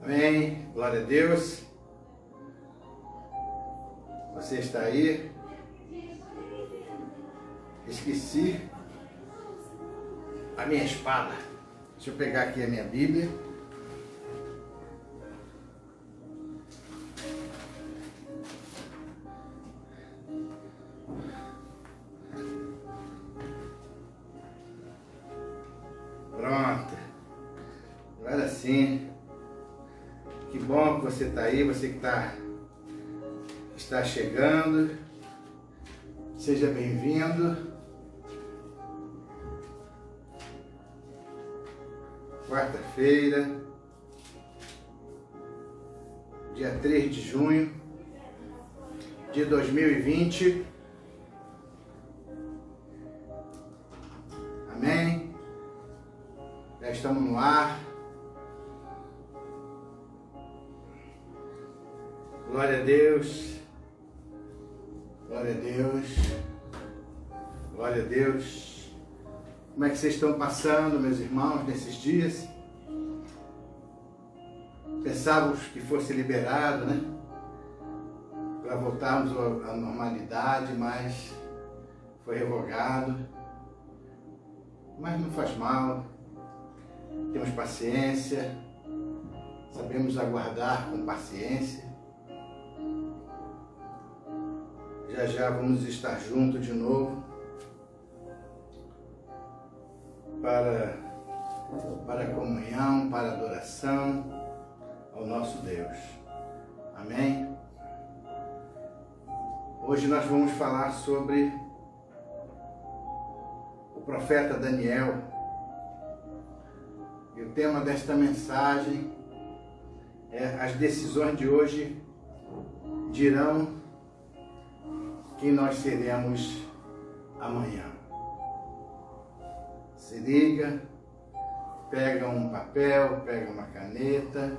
Amém, glória a Deus. Você está aí? Esqueci a minha espada. Deixa eu pegar aqui a minha Bíblia. Pronto. Agora sim. Que bom que você está aí, você que está chegando. Seja bem-vindo. Quarta-feira, dia 3 de junho de 2020. Amém? Já estamos no ar. Glória a Deus. Glória a Deus. Glória a Deus. Como é que vocês estão passando, meus irmãos, nesses dias? Pensávamos que fosse liberado, né? Para voltarmos à normalidade, mas foi revogado. Mas não faz mal. Temos paciência. Sabemos aguardar com paciência. Já já vamos estar juntos de novo. Para a comunhão, para a adoração ao nosso Deus. Amém? Hoje nós vamos falar sobre o profeta Daniel. E o tema desta mensagem é: as decisões de hoje dirão quem nós seremos amanhã. Se liga, pega um papel, pega uma caneta,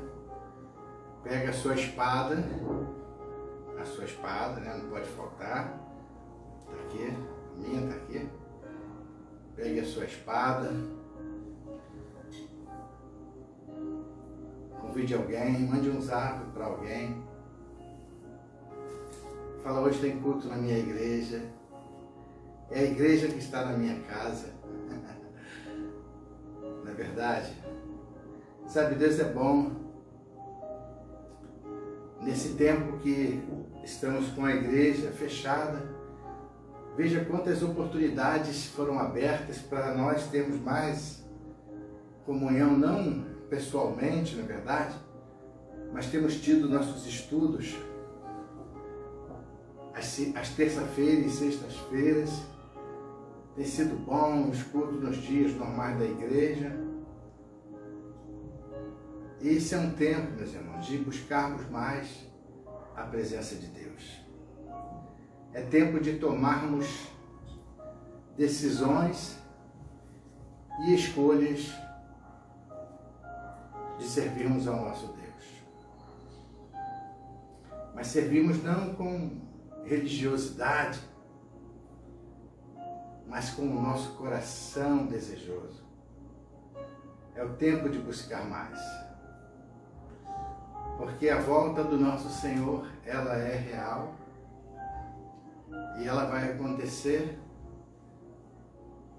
pega a sua espada, né? Não pode faltar. Tá aqui, a minha tá aqui. Pegue a sua espada. Convide alguém, mande um zap para alguém. Fala: hoje tem culto na minha igreja. É a igreja que está na minha casa. Não é verdade? Sabe, Deus é bom. Nesse tempo que estamos com a igreja fechada, veja quantas oportunidades foram abertas para nós termos mais comunhão, não pessoalmente, na verdade, mas temos tido nossos estudos às terça-feiras e sextas-feiras. Tem sido bom os cultos nos dias normais da igreja. Esse é um tempo, meus irmãos, de buscarmos mais a presença de Deus. É tempo de tomarmos decisões e escolhas de servirmos ao nosso Deus. Mas servimos não com religiosidade, mas com o nosso coração desejoso. É o tempo de buscar mais. Porque a volta do nosso Senhor, ela é real e ela vai acontecer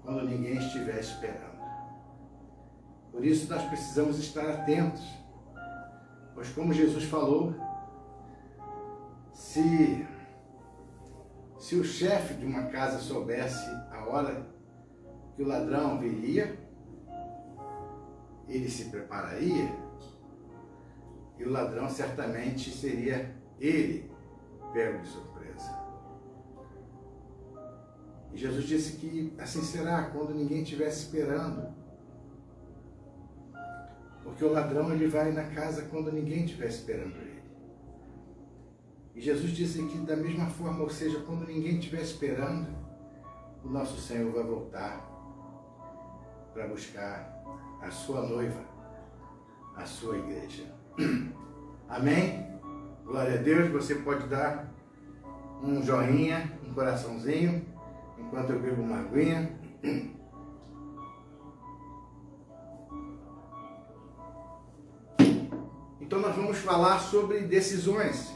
quando ninguém estiver esperando. Por isso nós precisamos estar atentos, pois como Jesus falou, se o chefe de uma casa soubesse a hora que o ladrão viria, ele se prepararia e o ladrão certamente seria ele pego de surpresa. E Jesus disse que assim será quando ninguém estiver esperando. Porque o ladrão ele vai na casa quando ninguém estiver esperando ele. E Jesus disse que da mesma forma, ou seja, quando ninguém estiver esperando, o nosso Senhor vai voltar para buscar a sua noiva, a sua igreja. Amém? Glória a Deus. Você pode dar um joinha, um coraçãozinho, enquanto eu bebo uma aguinha. Então nós vamos falar sobre decisões.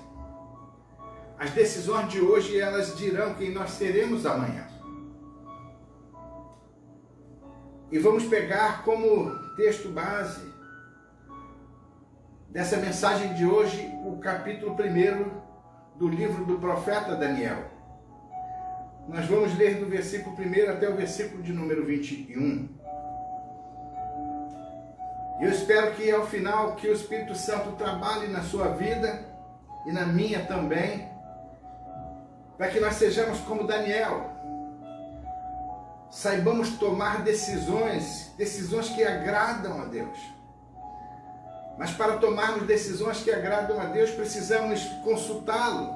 As decisões de hoje, elas dirão quem nós seremos amanhã. E vamos pegar como texto base dessa mensagem de hoje o capítulo 1 do livro do profeta Daniel. Nós vamos ler do versículo 1 até o versículo de número 21. Eu espero que ao final que o Espírito Santo trabalhe na sua vida e na minha também, para que nós sejamos como Daniel, saibamos tomar decisões que agradam a Deus. Mas para tomarmos decisões que agradam a Deus, precisamos consultá-lo.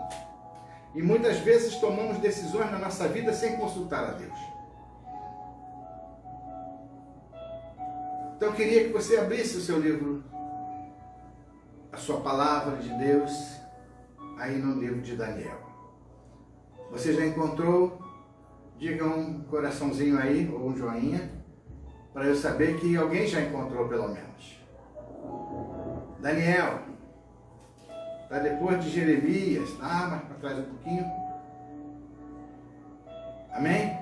E muitas vezes tomamos decisões na nossa vida sem consultar a Deus. Então eu queria que você abrisse o seu livro, a sua palavra de Deus, aí no livro de Daniel. Você já encontrou? Diga um coraçãozinho aí, ou um joinha, para eu saber que alguém já encontrou pelo menos. Daniel, está depois de Jeremias, tá? Mais para trás um pouquinho. Amém?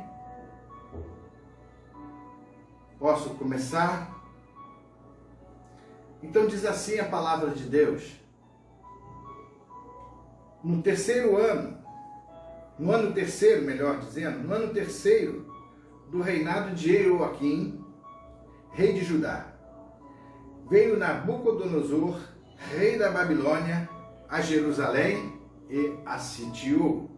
Posso começar? Então diz assim a palavra de Deus. No terceiro ano, no ano terceiro, melhor dizendo, no ano terceiro do reinado de Jeoaquim, rei de Judá, veio Nabucodonosor, rei da Babilônia, a Jerusalém e a sitiou.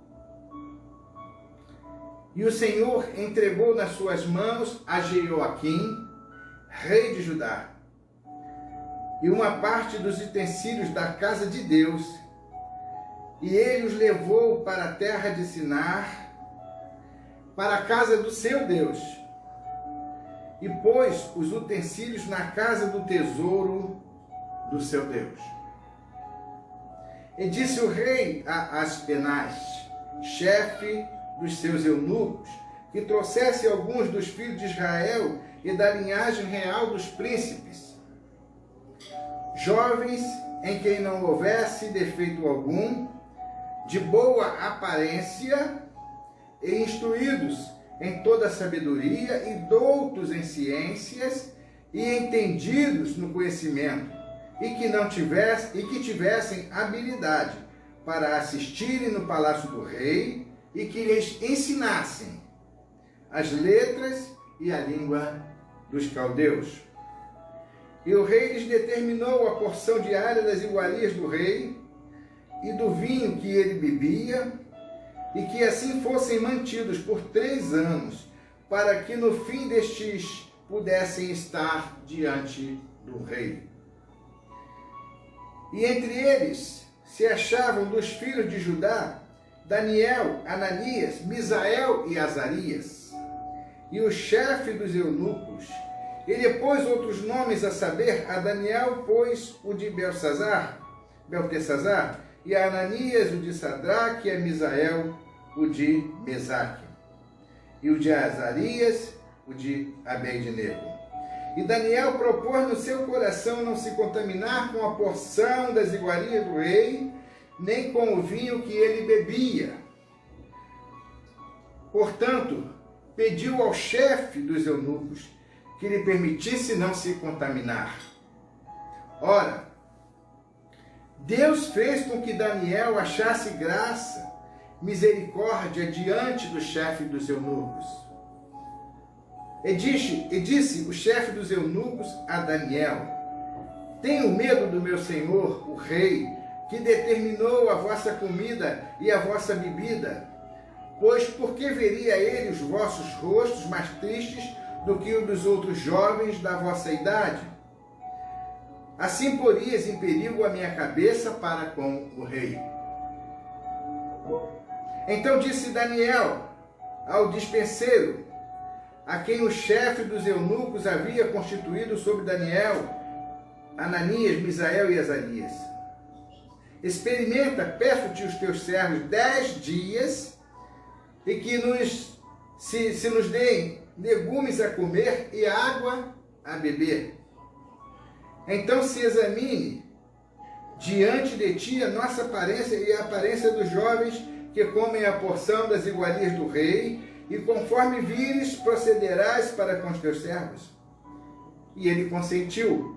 E o Senhor entregou nas suas mãos a Jeoaquim, rei de Judá, e uma parte dos utensílios da casa de Deus, e ele os levou para a terra de Sinar, para a casa do seu Deus, e pôs os utensílios na casa do tesouro do seu Deus. E disse o rei a Aspenaz, chefe dos seus eunucos, que trouxesse alguns dos filhos de Israel e da linhagem real dos príncipes, jovens em quem não houvesse defeito algum, de boa aparência e instruídos em toda a sabedoria e doutos em ciências e entendidos no conhecimento, e que tivessem habilidade para assistirem no palácio do rei e que lhes ensinassem as letras e a língua dos caldeus. E o rei lhes determinou a porção diária das iguarias do rei e do vinho que ele bebia, e que assim fossem mantidos por 3 anos, para que no fim destes pudessem estar diante do rei. E entre eles se achavam dos filhos de Judá, Daniel, Ananias, Misael e Azarias, e o chefe dos eunucos. Ele pôs outros nomes, a saber, a Daniel pôs o de Beltesazar, e a Ananias o de Sadraque, e a Misael o de Mesaque, e o de Azarias o de Abed-nego. E Daniel propôs no seu coração não se contaminar com a porção das iguarias do rei, nem com o vinho que ele bebia. Portanto, pediu ao chefe dos eunucos que lhe permitisse não se contaminar. Ora, Deus fez com que Daniel achasse graça, misericórdia diante do chefe dos eunucos. E disse o chefe dos eunucos a Daniel: tenho medo do meu senhor, o rei, que determinou a vossa comida e a vossa bebida, pois por que veria ele os vossos rostos mais tristes do que o dos outros jovens da vossa idade? Assim porias em perigo a minha cabeça para com o rei. Então disse Daniel ao despenseiro, a quem o chefe dos eunucos havia constituído sobre Daniel, Ananias, Misael e Azarias: experimenta, peço-te os teus servos 10 dias, e que se nos deem legumes a comer e água a beber. Então se examine diante de ti a nossa aparência e a aparência dos jovens que comem a porção das iguarias do rei, e conforme vires, procederás para com os teus servos. E ele consentiu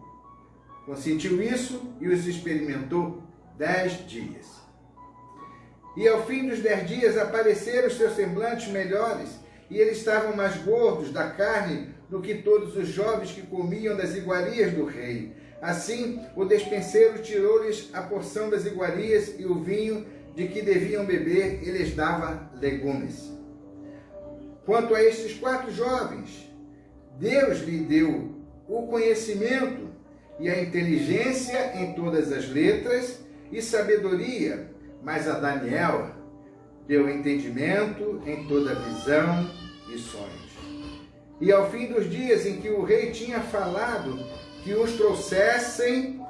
isso e os experimentou 10 dias. E ao fim dos 10 dias apareceram os seus semblantes melhores, e eles estavam mais gordos da carne do que todos os jovens que comiam das iguarias do rei. Assim, o despenseiro tirou-lhes a porção das iguarias e o vinho de que deviam beber, e lhes dava legumes. Quanto a estes 4 jovens, Deus lhe deu o conhecimento e a inteligência em todas as letras e sabedoria, mas a Daniel deu entendimento em toda visão e sonhos. E ao fim dos dias em que o rei tinha falado que os trouxessem,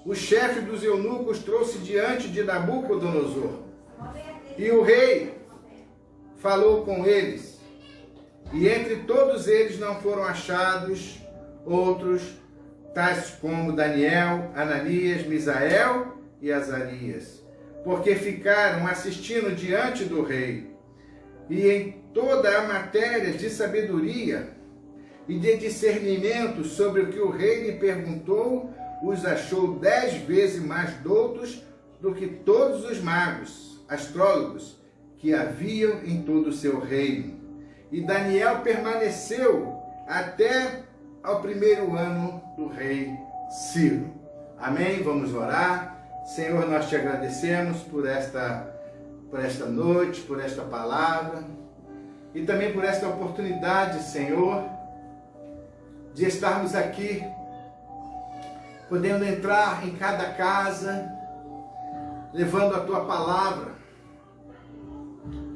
o chefe dos eunucos trouxe diante de Nabucodonosor. E o rei falou com eles, e entre todos eles não foram achados outros, tais como Daniel, Ananias, Misael e Azarias, porque ficaram assistindo diante do rei. E em toda a matéria de sabedoria e de discernimento sobre o que o rei lhe perguntou, os achou 10 vezes mais doutos do que todos os magos, astrólogos, que haviam em todo o seu reino. E Daniel permaneceu até ao 1º ano do rei Ciro. Amém? Vamos orar. Senhor, nós te agradecemos por esta noite, por esta palavra e também por esta oportunidade, Senhor, de estarmos aqui, podendo entrar em cada casa, levando a tua palavra.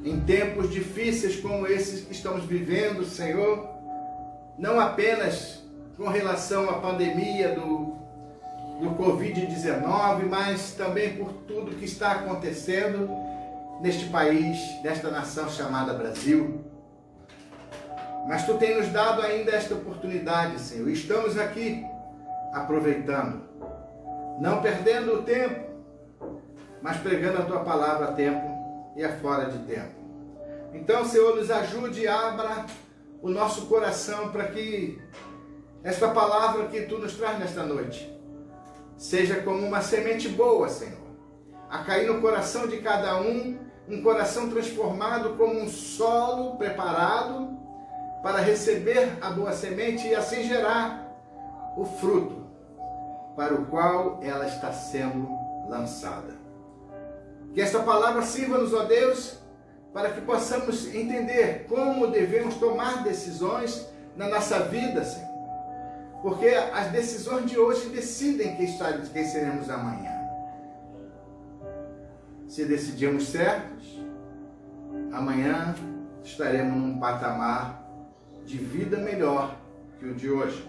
Em tempos difíceis como esses que estamos vivendo, Senhor, não apenas com relação à pandemia do Covid-19, mas também por tudo que está acontecendo neste país, nesta nação chamada Brasil. Mas tu tem nos dado ainda esta oportunidade, Senhor. Estamos aqui aproveitando, não perdendo o tempo, mas pregando a tua palavra a tempo e a fora de tempo. Então, Senhor, nos ajude e abra o nosso coração para que esta palavra que tu nos traz nesta noite seja como uma semente boa, Senhor, a cair no coração de cada um coração transformado como um solo preparado para receber a boa semente e assim gerar o fruto para o qual ela está sendo lançada. Que esta palavra sirva-nos, ó Deus, para que possamos entender como devemos tomar decisões na nossa vida, Senhor. Porque as decisões de hoje decidem quem seremos amanhã. Se decidirmos certos, amanhã estaremos num patamar de vida melhor que o de hoje.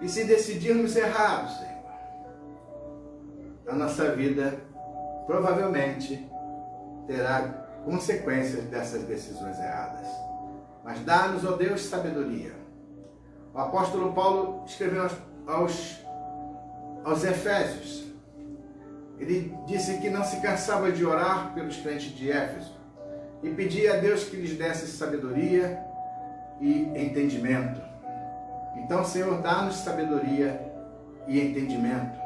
E se decidirmos errados, Senhor, a nossa vida provavelmente terá consequências dessas decisões erradas. Mas dá-nos, ó Deus, sabedoria. O apóstolo Paulo escreveu aos Efésios. Ele disse que não se cansava de orar pelos crentes de Éfeso e pedia a Deus que lhes desse sabedoria e entendimento. Então, Senhor, dá-nos sabedoria e entendimento.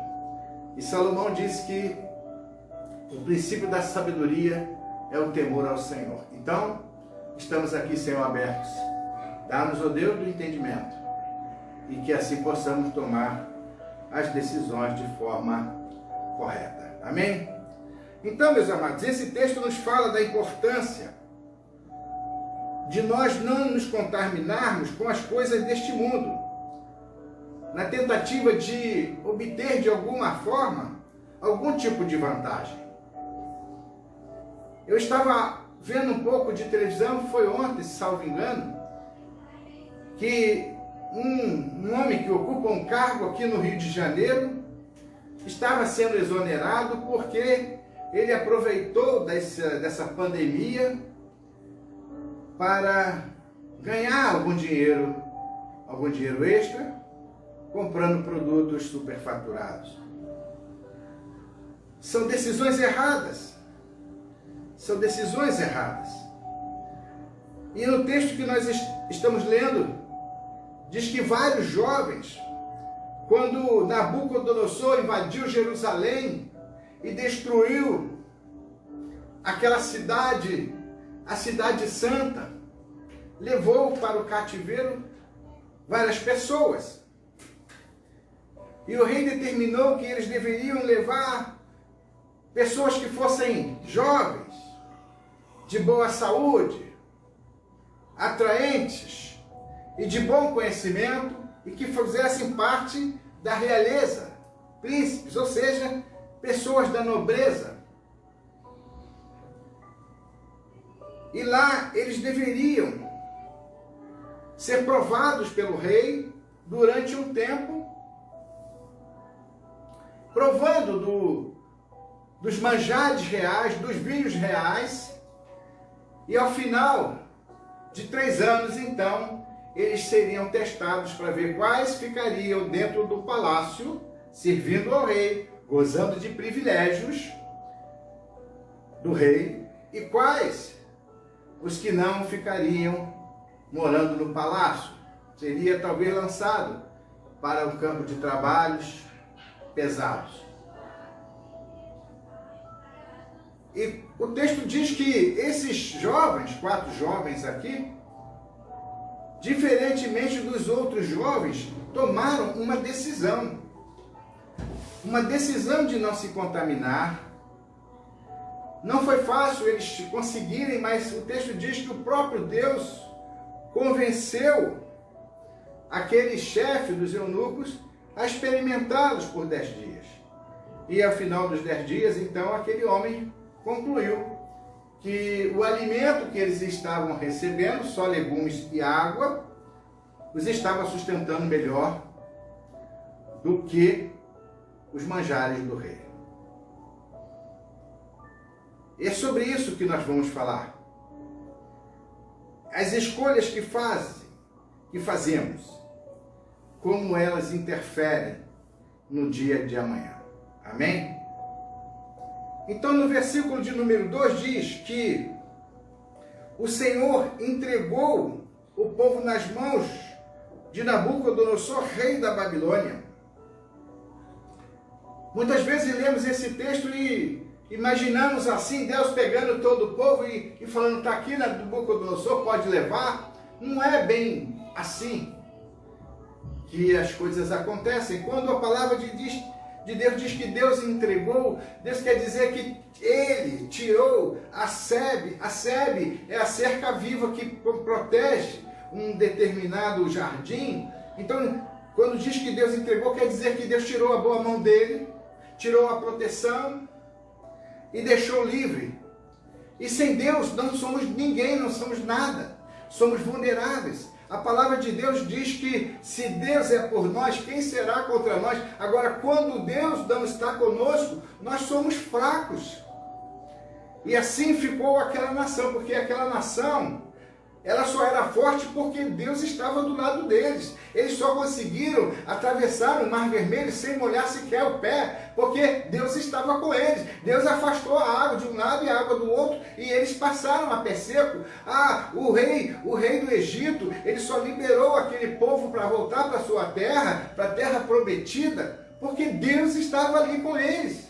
E Salomão disse que o princípio da sabedoria é o temor ao Senhor. Então, estamos aqui, Senhor, abertos. Dá-nos, ó Deus, do entendimento e que assim possamos tomar as decisões de forma correta. Amém? Então, meus amados, esse texto nos fala da importância de nós não nos contaminarmos com as coisas deste mundo, na tentativa de obter de alguma forma algum tipo de vantagem. Eu estava vendo um pouco de televisão, foi ontem, salvo engano, que um homem que ocupa um cargo aqui no Rio de Janeiro estava sendo exonerado porque ele aproveitou dessa pandemia para ganhar algum dinheiro extra, comprando produtos superfaturados. são decisões erradas. São decisões erradas. E no texto que nós estamos lendo, diz que vários jovens, quando Nabucodonosor invadiu Jerusalém e destruiu aquela cidade, a cidade santa, levou para o cativeiro várias pessoas. E o rei determinou que eles deveriam levar pessoas que fossem jovens, de boa saúde, atraentes e de bom conhecimento, e que fizessem parte da realeza, príncipes, ou seja, pessoas da nobreza. E lá eles deveriam ser provados pelo rei durante um tempo, provando dos manjares reais, dos vinhos reais, e ao final de 3 anos, então, eles seriam testados para ver quais ficariam dentro do palácio, servindo ao rei, gozando de privilégios do rei, e quais os que não ficariam morando no palácio. Seria talvez lançado para um campo de trabalhos pesados. E o texto diz que esses jovens, 4 jovens aqui, diferentemente dos outros jovens, tomaram uma decisão de não se contaminar. Não foi fácil eles conseguirem, mas o texto diz que o próprio Deus convenceu aquele chefe dos eunucos a experimentá-los por 10 dias. E ao final dos 10 dias, então, aquele homem concluiu que o alimento que eles estavam recebendo, só legumes e água, os estava sustentando melhor do que os manjares do rei. E é sobre isso que nós vamos falar. As escolhas que fazemos, como elas interferem no dia de amanhã. Amém? Então, no versículo de número 2 diz que o Senhor entregou o povo nas mãos de Nabucodonosor, rei da Babilônia. Muitas vezes lemos esse texto e imaginamos assim, Deus pegando todo o povo e falando, está aqui, Nabucodonosor, pode levar. Não é bem assim que as coisas acontecem. Quando a palavra de Deus diz que Deus entregou, Deus quer dizer que Ele tirou a sebe. A sebe é a cerca viva que protege um determinado jardim. Então, quando diz que Deus entregou, quer dizer que Deus tirou a boa mão dele, tirou a proteção e deixou livre. E sem Deus não somos ninguém, não somos nada. Somos vulneráveis. A palavra de Deus diz que se Deus é por nós, quem será contra nós? Agora, quando Deus não está conosco, nós somos fracos. E assim ficou aquela nação, porque aquela nação, ela só era forte porque Deus estava do lado deles. Eles só conseguiram atravessar o Mar Vermelho sem molhar sequer o pé, porque Deus estava com eles. Deus afastou a água de um lado e a água do outro, e eles passaram a pé seco. O rei do Egito, ele só liberou aquele povo para voltar para sua terra, para a terra prometida, porque Deus estava ali com eles.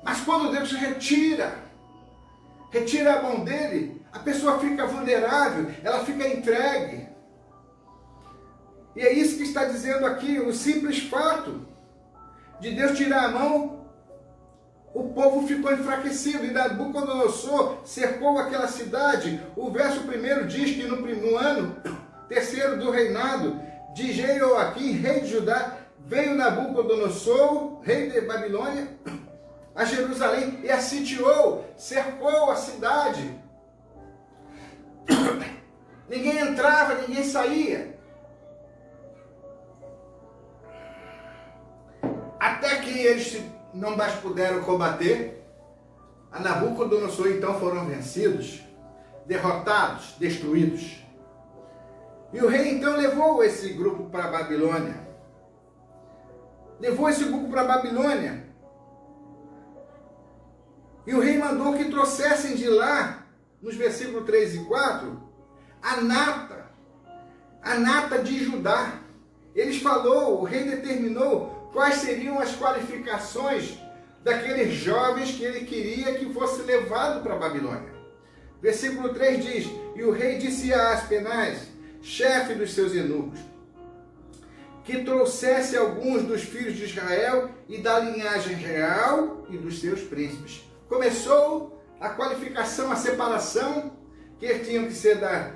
Mas quando Deus retira a mão dele, a pessoa fica vulnerável, ela fica entregue. E é isso que está dizendo aqui, o simples fato de Deus tirar a mão, o povo ficou enfraquecido, e Nabucodonosor cercou aquela cidade. O verso 1 diz que no ano 3º do reinado de Jeoaquim, rei de Judá, veio Nabucodonosor, rei de Babilônia, a Jerusalém, e a sitiou, cercou a cidade. Ninguém entrava, ninguém saía. Até que eles não mais puderam combater, a Nabucodonosor então foram vencidos, derrotados, destruídos. E o rei então levou esse grupo para a Babilônia. mandou que trouxessem de lá, nos versículos 3 e 4, a nata de Judá. O rei determinou quais seriam as qualificações daqueles jovens que ele queria que fosse levado para a Babilônia. Versículo 3 diz: e o rei disse a Aspenaz, chefe dos seus eunucos, que trouxesse alguns dos filhos de Israel e da linhagem real e dos seus príncipes. Começou a qualificação, a separação, que eles tinham que ser da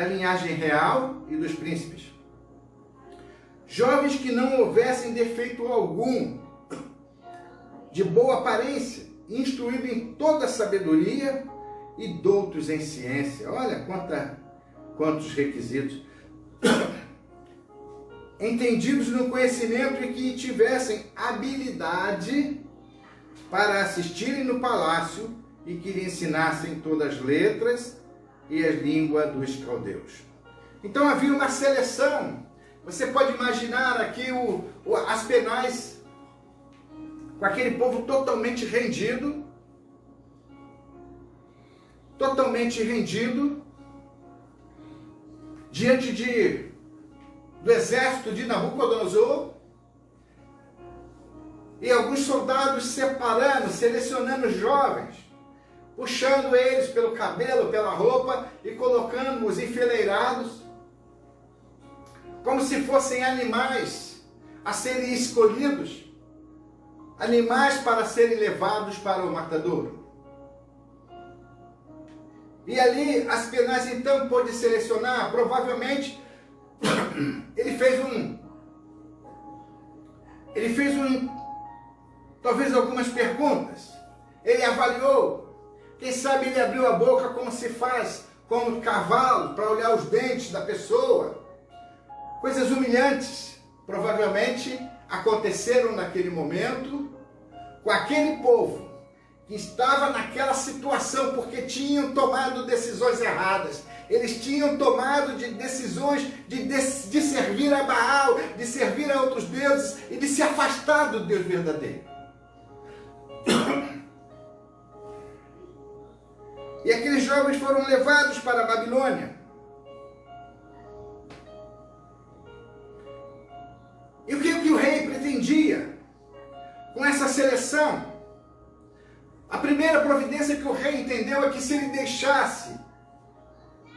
linhagem real e dos príncipes. Jovens que não houvessem defeito algum, de boa aparência, instruídos em toda sabedoria e doutos em ciência. Olha quantos requisitos. Entendidos no conhecimento e que tivessem habilidade para assistirem no palácio e que lhe ensinassem todas as letras e as línguas dos caldeus. Então havia uma seleção. Você pode imaginar aqui Aspenaz com aquele povo totalmente rendido, diante do exército de Nabucodonosor, e alguns soldados selecionando jovens, puxando eles pelo cabelo, pela roupa e colocando-os enfileirados, como se fossem animais a serem escolhidos, animais para serem levados para o matadouro. E ali Aspenaz então pôde selecionar, provavelmente ele fez talvez algumas perguntas. Ele avaliou, quem sabe ele abriu a boca como se faz com um cavalo, para olhar os dentes da pessoa. Coisas humilhantes, provavelmente, aconteceram naquele momento com aquele povo que estava naquela situação porque tinham tomado decisões erradas. Eles tinham tomado decisões de servir a Baal, de servir a outros deuses e de se afastar do Deus verdadeiro. E aqueles jovens foram levados para a Babilônia. E o que o rei pretendia com essa seleção? A primeira providência que o rei entendeu é que se ele deixasse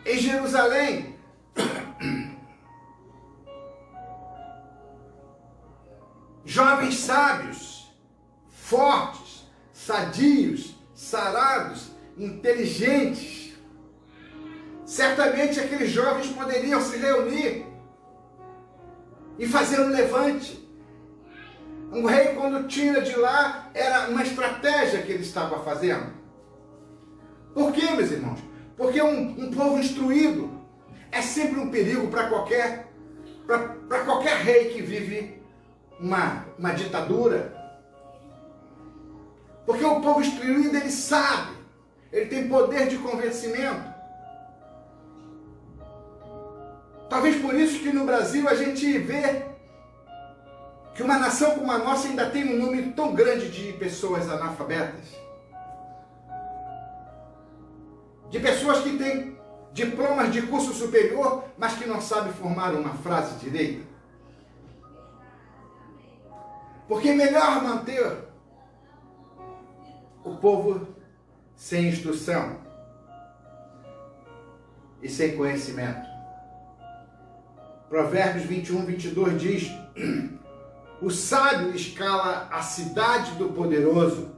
em Jerusalém jovens sábios, fortes, sadios, sarados, inteligentes, certamente aqueles jovens poderiam se reunir e fazer um levante. Um rei, quando tira de lá, era uma estratégia que ele estava fazendo. Por quê, meus irmãos? Porque um povo instruído é sempre um perigo para qualquer rei que vive uma ditadura. Porque o povo instruído, ele sabe, ele tem poder de convencimento. Talvez por isso que no Brasil a gente vê que uma nação como a nossa ainda tem um número tão grande de pessoas analfabetas. De pessoas que têm diplomas de curso superior, mas que não sabem formar uma frase direita. Porque é melhor manter o povo sem instrução e sem conhecimento. Provérbios 21, 22 diz: o sábio escala a cidade do poderoso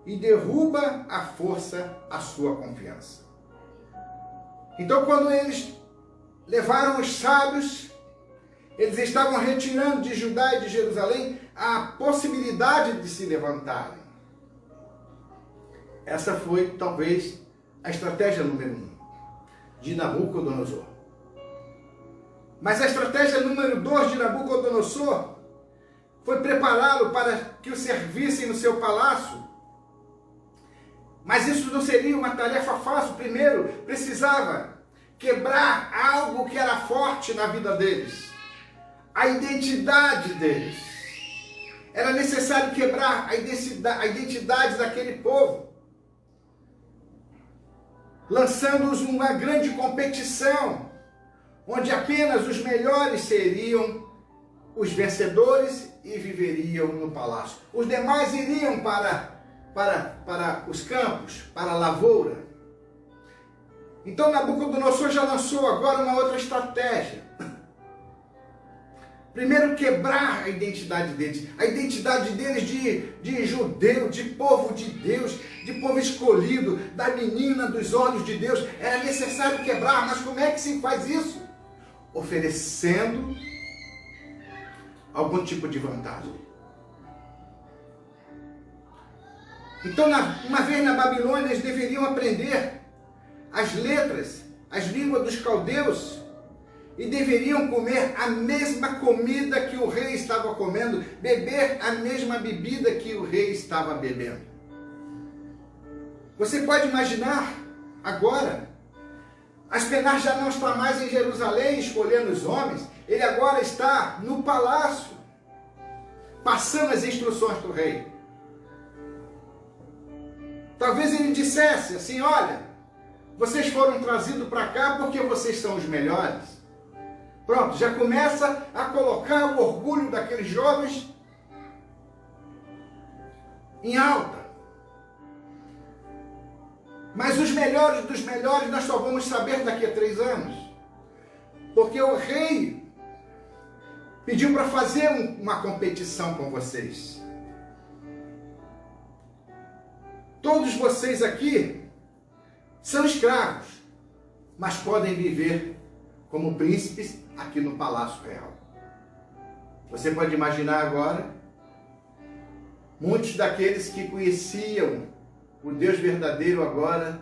e derruba à força a sua confiança. Então, quando eles levaram os sábios, eles estavam retirando de Judá e de Jerusalém a possibilidade de se levantarem. Essa foi, talvez, a estratégia número 1 de Nabucodonosor. Mas a estratégia número 2 de Nabucodonosor foi prepará-lo para que o servissem no seu palácio. Mas isso não seria uma tarefa fácil. Primeiro, precisava quebrar algo que era forte na vida deles. A identidade deles. Era necessário quebrar a identidade daquele povo. lançando-os numa grande competição, onde apenas os melhores seriam os vencedores e viveriam no palácio. Os demais iriam para os campos, para a lavoura. Então Nabucodonosor já lançou agora uma outra estratégia. Primeiro, quebrar a identidade deles de judeu, de povo de Deus, de povo escolhido, da menina dos olhos de Deus. Era necessário quebrar, mas como é que se faz isso? Oferecendo algum tipo de vantagem. Então, uma vez na Babilônia, eles deveriam aprender as letras, as línguas dos caldeus, e deveriam comer a mesma comida que o rei estava comendo, beber a mesma bebida que o rei estava bebendo. Você pode imaginar agora, Aspenaz já não está mais em Jerusalém escolhendo os homens, ele agora está no palácio, passando as instruções do rei. Talvez ele dissesse assim: olha, vocês foram trazidos para cá porque vocês são os melhores. Pronto, já começa a colocar o orgulho daqueles jovens em alta. Mas os melhores dos melhores nós só vamos saber daqui a 3 anos. Porque o rei pediu para fazer uma competição com vocês. Todos vocês aqui são escravos, mas podem viver como príncipes aqui no Palácio Real. Você pode imaginar agora, muitos daqueles que conheciam o Deus verdadeiro agora,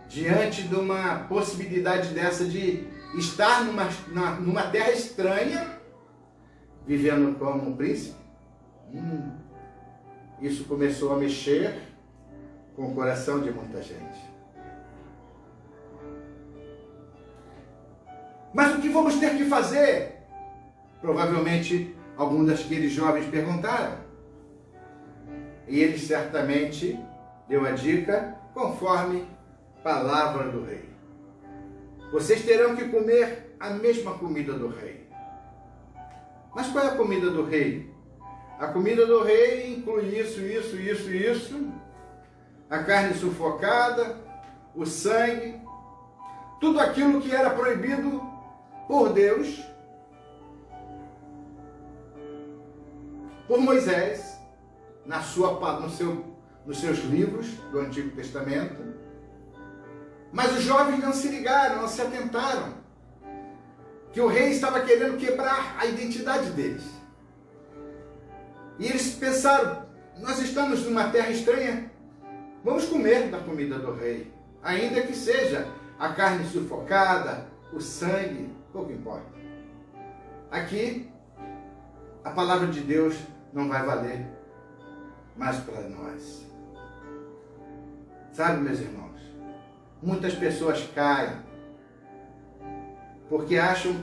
diante de uma possibilidade dessa de estar numa terra estranha, vivendo como um príncipe. Isso começou a mexer com o coração de muita gente. Mas o que vamos ter que fazer? Provavelmente alguns daqueles jovens perguntaram. E ele certamente deu a dica conforme palavra do rei. Vocês terão que comer a mesma comida do rei. Mas qual é a comida do rei? A comida do rei inclui isso. A carne sufocada, o sangue, tudo aquilo que era proibido por Deus, por Moisés, nos seus livros do Antigo Testamento. Mas os jovens não se ligaram, não se atentaram, que o rei estava querendo quebrar a identidade deles. E eles pensaram: nós estamos numa terra estranha, vamos comer da comida do rei, ainda que seja a carne sufocada, o sangue, pouco importa. Aqui, a palavra de Deus não vai valer mais para nós. Sabe, meus irmãos, muitas pessoas caem porque acham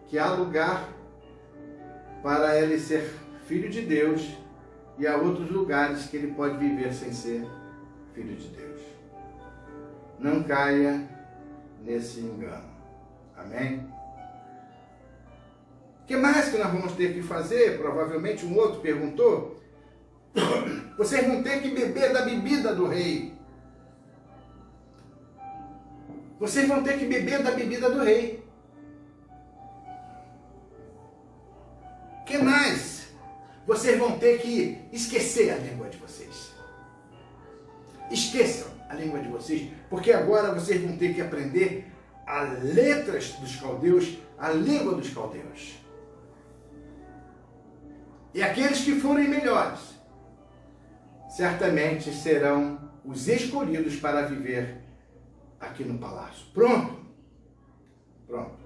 que há lugar para ele ser filho de Deus, e há outros lugares que ele pode viver sem ser filho de Deus. Não caia nesse engano. Amém? O que mais que nós vamos ter que fazer? Provavelmente um outro perguntou. Vocês vão ter que beber da bebida do rei. Vocês vão ter que beber da bebida do rei. O que mais? Vocês vão ter que esquecer a língua de vocês. Esqueçam a língua de vocês, porque agora vocês vão ter que aprender as letras dos caldeus, a língua dos caldeus. E aqueles que forem melhores, certamente serão os escolhidos para viver aqui no palácio. Pronto. Pronto.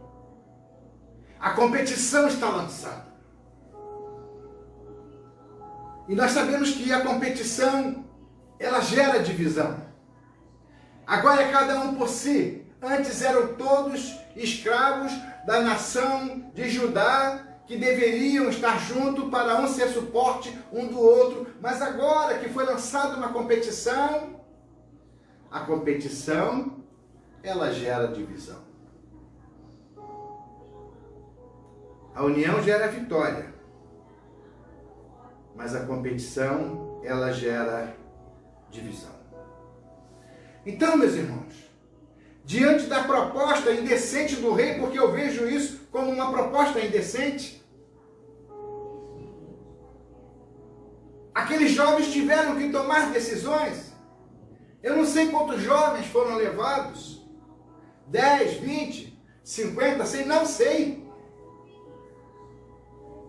A competição está lançada. E nós sabemos que a competição, ela gera divisão. Agora é cada um por si. Antes eram todos escravos da nação de Judá, que deveriam estar juntos para um ser suporte um do outro. Mas agora que foi lançada uma competição, a competição, ela gera divisão. A união gera vitória, mas a competição, ela gera divisão. Então, meus irmãos, diante da proposta indecente do rei, porque eu vejo isso como uma proposta indecente, aqueles jovens tiveram que tomar decisões. Eu não sei quantos jovens foram levados, 10, 20, 50, 100, não sei.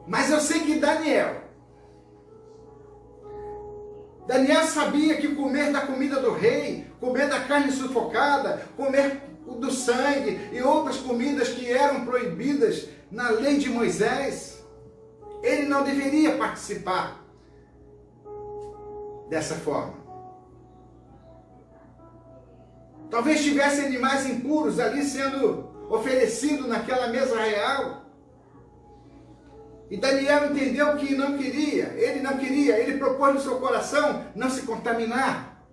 Mas eu sei que Daniel sabia que comer da comida do rei, comer da carne sufocada, comer do sangue e outras comidas que eram proibidas na lei de Moisés, ele não deveria participar dessa forma. Talvez tivesse animais impuros ali sendo oferecido naquela mesa real. E Daniel entendeu que não queria, ele propôs no seu coração não se contaminar.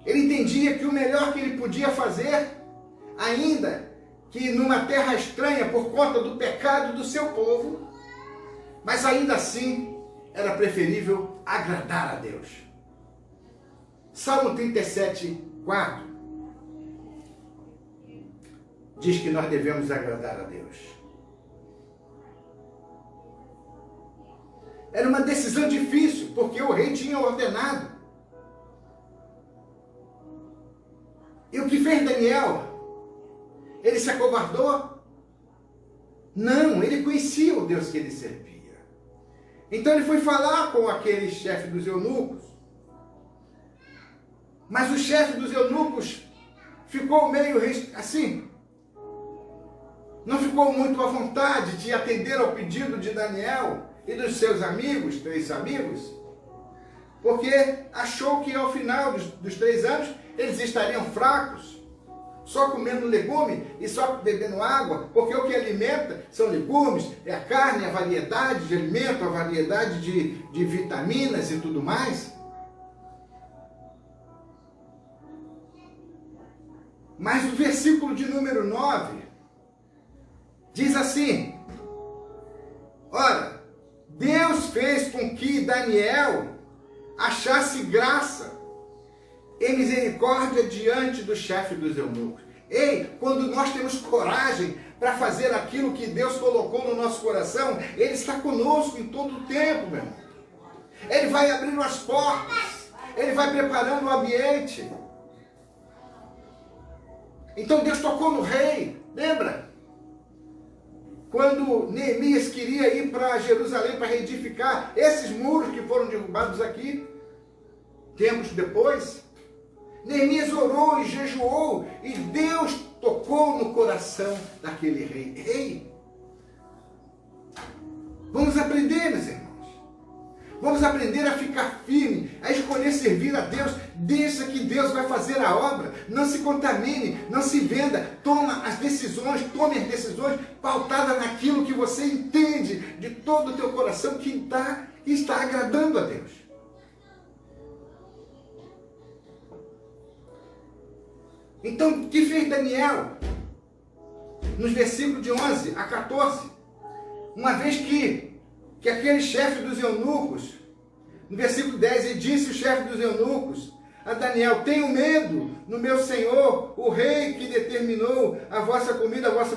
Ele entendia que o melhor que ele podia fazer, ainda que numa terra estranha por conta do pecado do seu povo, mas ainda assim era preferível agradar a Deus. Salmo 37, 4 diz que nós devemos agradar a Deus. Era uma decisão difícil, porque o rei tinha ordenado. E o que fez Daniel? Ele se acovardou? Não, ele conhecia o Deus que ele servia. Então ele foi falar com aquele chefe dos eunucos. Mas o chefe dos eunucos ficou meio assim, não ficou muito à vontade de atender ao pedido de Daniel e dos seus amigos, 3 amigos, porque achou que ao final dos 3 anos eles estariam fracos, só comendo legume e só bebendo água, porque o que alimenta são legumes, é a carne, a variedade de alimento, a variedade de vitaminas e tudo mais. Mas o versículo de número 9 diz assim: ora, Deus fez com que Daniel achasse graça e misericórdia diante do chefe dos eunucos. Ei, quando nós temos coragem para fazer aquilo que Deus colocou no nosso coração, Ele está conosco em todo o tempo, meu irmão. Ele vai abrindo as portas, Ele vai preparando o ambiente. Então Deus tocou no rei, lembra? Quando Neemias queria ir para Jerusalém para reedificar esses muros que foram derrubados aqui, tempos depois, Neemias orou e jejuou, e Deus tocou no coração daquele rei. Ei, vamos aprender, meus irmãos. Vamos aprender a ficar firme, a escolher servir a Deus. Deixa que Deus vai fazer a obra. Não se contamine, não se venda. Tome as decisões pautadas naquilo que você entende de todo o teu coração que está agradando a Deus. Então, o que fez Daniel? Nos versículos de 11 a 14, uma vez que aquele chefe dos eunucos, no versículo 10, ele disse o chefe dos eunucos a Daniel: tenho medo no meu senhor, o rei que determinou a vossa comida, a vossa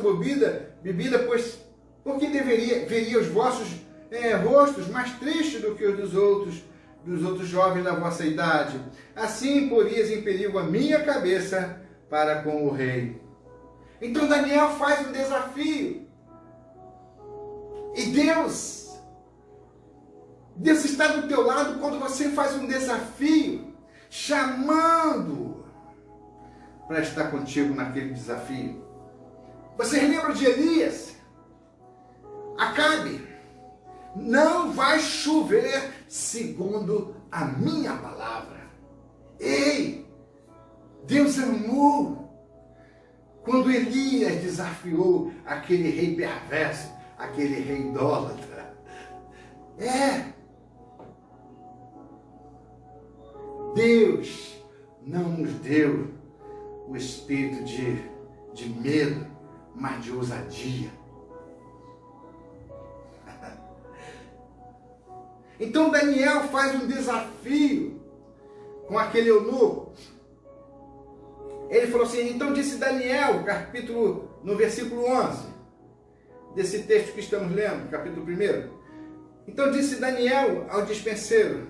bebida, pois porque veria os vossos rostos mais tristes do que os dos outros jovens da vossa idade. Assim porias em perigo a minha cabeça para com o rei. Então Daniel faz um desafio. E Deus está do teu lado quando você faz um desafio, chamando para estar contigo naquele desafio. Vocês lembram de Elias? Acabe: não vai chover segundo a minha palavra. Ei, Deus amou quando Elias desafiou aquele rei perverso, aquele rei idólatra. Deus não nos deu o espírito de medo, mas de ousadia. Então Daniel faz um desafio com aquele eunuco. Ele falou assim, então disse Daniel, no versículo 11, desse texto que estamos lendo, capítulo 1. Então disse Daniel ao despenseiro,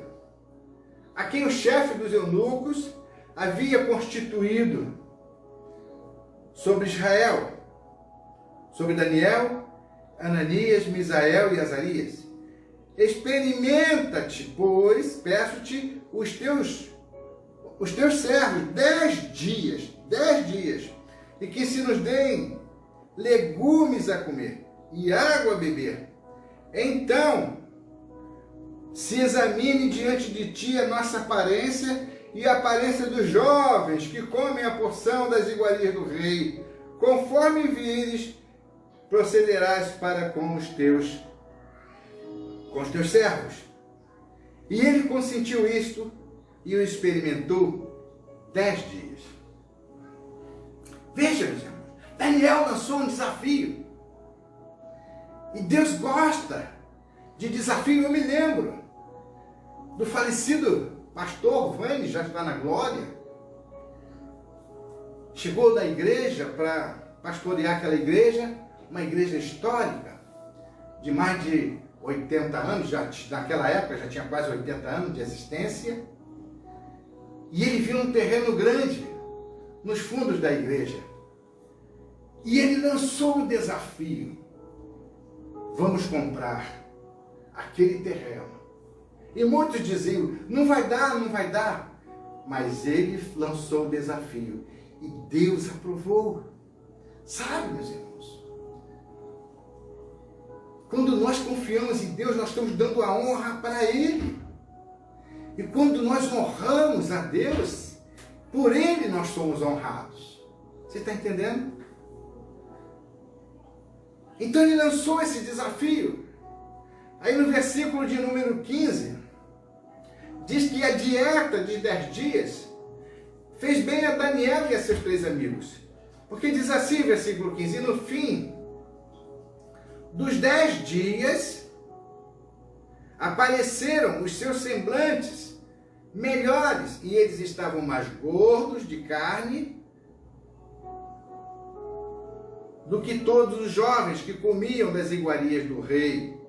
a quem o chefe dos eunucos havia constituído sobre Israel, sobre Daniel, Ananias, Misael e Azarias. Experimenta-te, pois, peço-te, os teus servos 10 dias, e que se nos deem legumes a comer e água a beber. Então, se examine diante de ti a nossa aparência e a aparência dos jovens que comem a porção das iguarias do rei. Conforme vires, procederás para com os teus servos. E ele consentiu isto e o experimentou 10 dias. Veja, meus irmãos, Daniel lançou um desafio. E Deus gosta de desafio. Eu me lembro do falecido pastor Vane, já está na glória. Chegou da igreja para pastorear aquela igreja, uma igreja histórica, de mais de 80 anos, já, naquela época já tinha quase 80 anos de existência. E ele viu um terreno grande nos fundos da igreja. E ele lançou o desafio. Vamos comprar aquele terreno. E muitos diziam, não vai dar. Mas ele lançou o desafio. E Deus aprovou. Sabe, meus irmãos? Quando nós confiamos em Deus, nós estamos dando a honra para Ele. E quando nós honramos a Deus, por Ele nós somos honrados. Você está entendendo? Então ele lançou esse desafio. Aí no versículo de número 15, diz que a dieta de 10 dias fez bem a Daniel e a seus 3 amigos. Porque diz assim, versículo 15, e no fim dos 10 dias, apareceram os seus semblantes melhores, e eles estavam mais gordos de carne do que todos os jovens que comiam das iguarias do rei.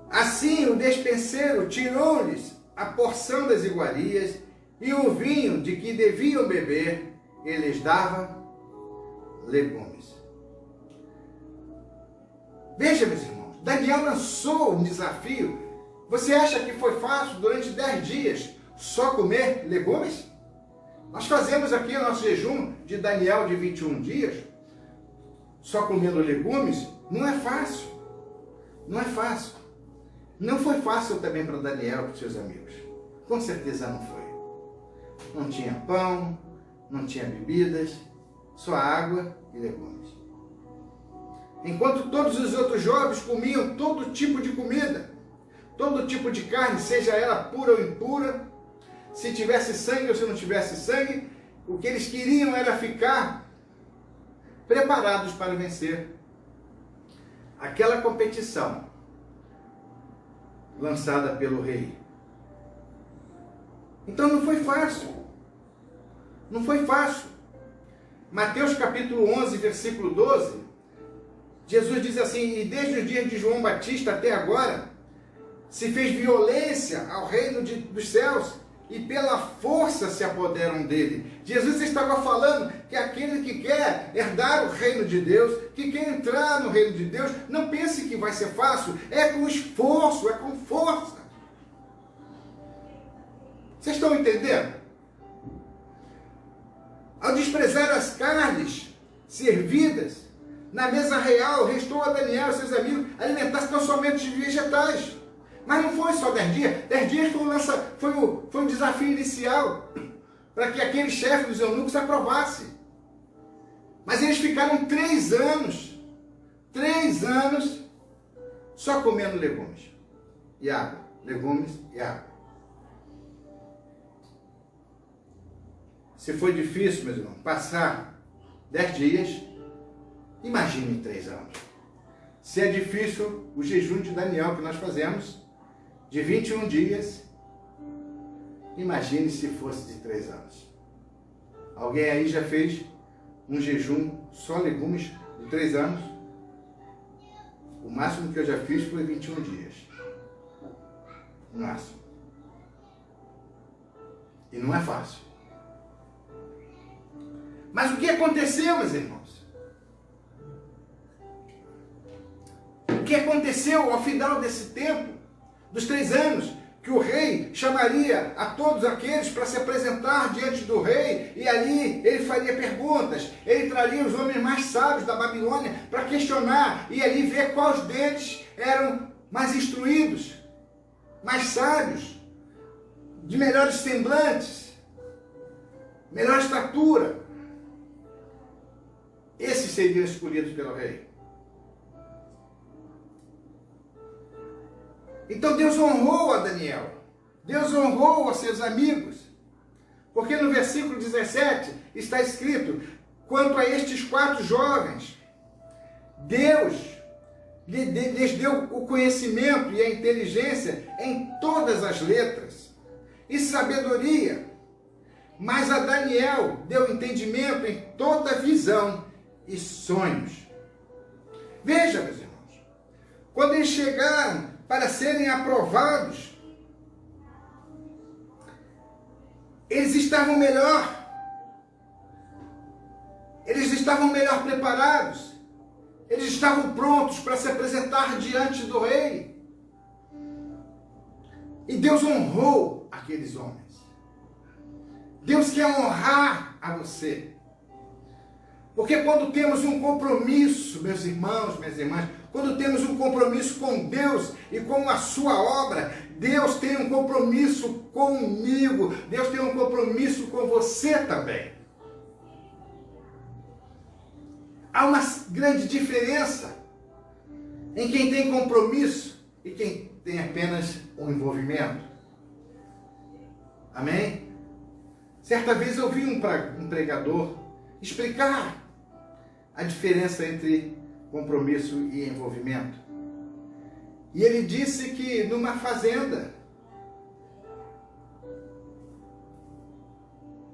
Assim o despenseiro tirou-lhes a porção das iguarias e o vinho de que deviam beber, e lhes dava legumes. Veja, meus irmãos, Daniel lançou um desafio. Você acha que foi fácil durante 10 dias só comer legumes? Nós fazemos aqui o nosso jejum de Daniel de 21 dias, só comendo legumes. Não é fácil. Não é fácil. Não foi fácil também para Daniel e para os seus amigos. Com certeza não foi. Não tinha pão, não tinha bebidas, só água e legumes. Enquanto todos os outros jovens comiam todo tipo de comida, todo tipo de carne, seja ela pura ou impura, se tivesse sangue ou se não tivesse sangue, o que eles queriam era ficar preparados para vencer aquela competição lançada pelo rei. Então não foi fácil. Não foi fácil. Mateus capítulo 11, versículo 12, Jesus diz assim, e desde os dias de João Batista até agora, se fez violência ao reino dos céus, e pela força se apoderam dele. Jesus estava falando que aquele que quer herdar o reino de Deus, que quer entrar no reino de Deus, não pense que vai ser fácil, é com esforço, é com força. Vocês estão entendendo? Ao desprezar as carnes servidas na mesa real, restou a Daniel e seus amigos alimentar-se tão somente de vegetais. Mas não foi só 10 dias. 10 dias foi um desafio inicial para que aquele chefe dos eunucos aprovasse. Mas eles ficaram 3 anos só comendo legumes e água. Legumes e água. Se foi difícil, meus irmãos, passar 10 dias, imagine 3 anos. Se é difícil o jejum de Daniel que nós fazemos, de 21 dias, imagine se fosse de 3 anos. Alguém aí já fez um jejum só legumes de 3 anos? O máximo que eu já fiz foi 21 dias. O máximo. E não é fácil. Mas o que aconteceu, meus irmãos? O que aconteceu ao final desse tempo, dos 3 anos, que o rei chamaria a todos aqueles para se apresentar diante do rei, e ali ele faria perguntas, ele traria os homens mais sábios da Babilônia para questionar, e ali ver quais deles eram mais instruídos, mais sábios, de melhores semblantes, melhor estatura. Esses seriam escolhidos pelo rei. Então Deus honrou a Daniel, Deus honrou a seus amigos, porque no versículo 17 está escrito: quanto a estes 4 jovens, Deus lhes deu o conhecimento e a inteligência em todas as letras e sabedoria, mas a Daniel deu entendimento em toda visão e sonhos. Veja, meus irmãos, quando eles chegaram para serem aprovados, eles estavam melhor preparados, eles estavam prontos para se apresentar diante do rei. E Deus honrou aqueles homens. Deus quer honrar a você. Porque quando temos um compromisso, meus irmãos, minhas irmãs, quando temos um compromisso com Deus e com a sua obra, Deus tem um compromisso comigo, Deus tem um compromisso com você também. Há uma grande diferença em quem tem compromisso e quem tem apenas um envolvimento. Amém? Certa vez eu vi um pregador explicar a diferença entre compromisso e envolvimento. E ele disse que numa fazenda,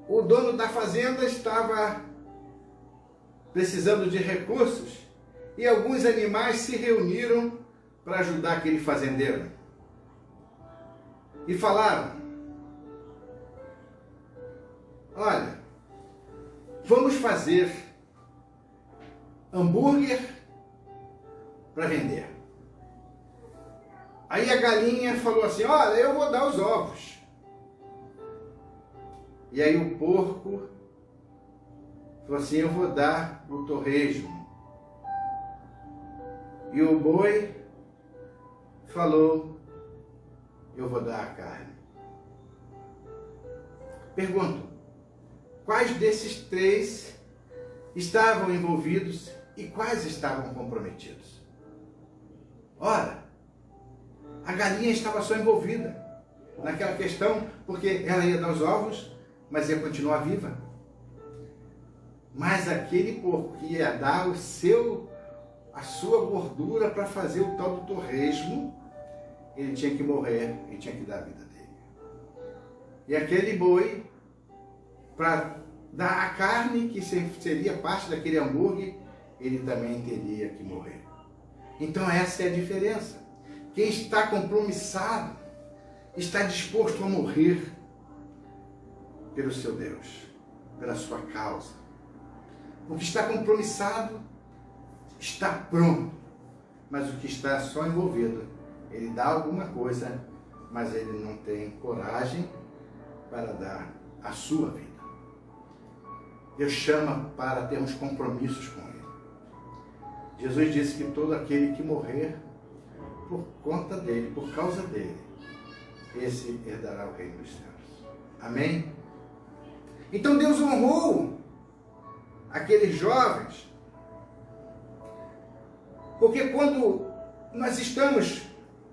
o dono da fazenda estava precisando de recursos e alguns animais se reuniram para ajudar aquele fazendeiro. E falaram: olha, vamos fazer hambúrguer para vender. Aí a galinha falou assim: olha, eu vou dar os ovos. E aí o porco falou assim: eu vou dar o torresmo. E o boi falou: eu vou dar a carne. Pergunto: quais desses 3 estavam envolvidos e quais estavam comprometidos? Ora, a galinha estava só envolvida naquela questão, porque ela ia dar os ovos, mas ia continuar viva. Mas aquele porco que ia dar a sua gordura para fazer o tal do torresmo, ele tinha que morrer, ele tinha que dar a vida dele. E aquele boi, para dar a carne, que seria parte daquele hambúrguer, ele também teria que morrer. Então essa é a diferença. Quem está compromissado está disposto a morrer pelo seu Deus, pela sua causa. O que está compromissado está pronto, mas o que está só envolvido, ele dá alguma coisa, mas ele não tem coragem para dar a sua vida. Deus chama para termos compromissos com Ele. Jesus disse que todo aquele que morrer por conta dele, por causa dele, esse herdará o reino dos céus. Amém? Então Deus honrou aqueles jovens, porque quando nós estamos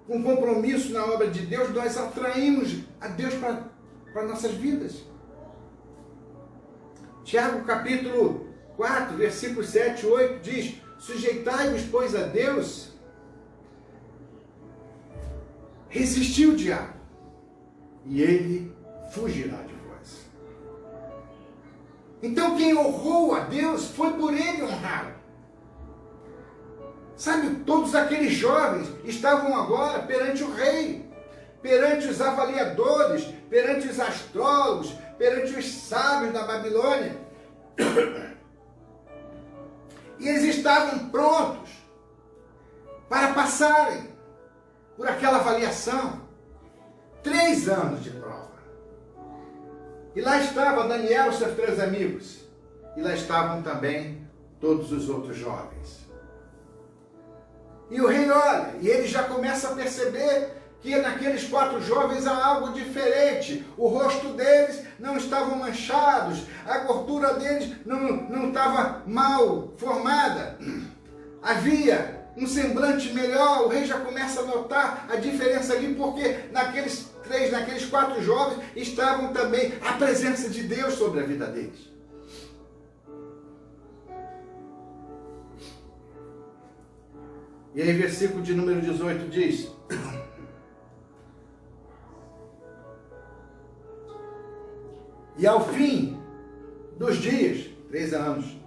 com compromisso na obra de Deus, nós atraímos a Deus para nossas vidas. Tiago capítulo 4, versículos 7 e 8 diz: sujeitai-vos, pois, a Deus, resistiu o diabo, e ele fugirá de vós. Então quem honrou a Deus foi por ele honrado. Sabe, todos aqueles jovens estavam agora perante o rei, perante os avaliadores, perante os astrólogos, perante os sábios da Babilônia. E eles estavam prontos para passarem por aquela avaliação. 3 anos de prova. E lá estava Daniel e seus 3 amigos. E lá estavam também todos os outros jovens. E o rei olha, e ele já começa a perceber que naqueles 4 jovens há algo diferente. O rosto deles não estava manchados, a gordura deles não estava mal formada. Havia um semblante melhor. O rei já começa a notar a diferença ali, porque naqueles 4 jovens estavam também a presença de Deus sobre a vida deles. E aí, versículo de número 18 diz: e ao fim dos dias, 3 anos,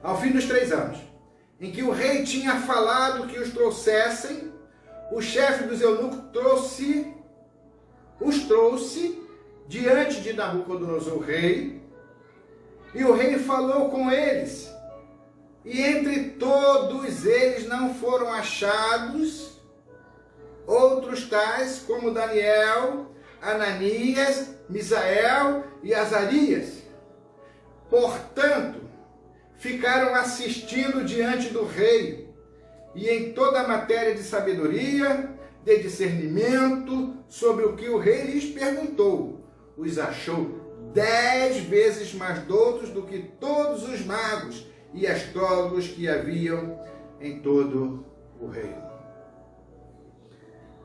ao fim dos 3 anos, em que o rei tinha falado que os trouxessem, o chefe dos eunucos os trouxe diante de Nabucodonosor, o rei, e o rei falou com eles, e entre todos eles não foram achados outros tais como Daniel, Ananias, Misael e Azarias. Portanto, ficaram assistindo diante do rei, e em toda a matéria de sabedoria, de discernimento, sobre o que o rei lhes perguntou, os achou 10 vezes mais doutos do que todos os magos e astrólogos que haviam em todo o reino.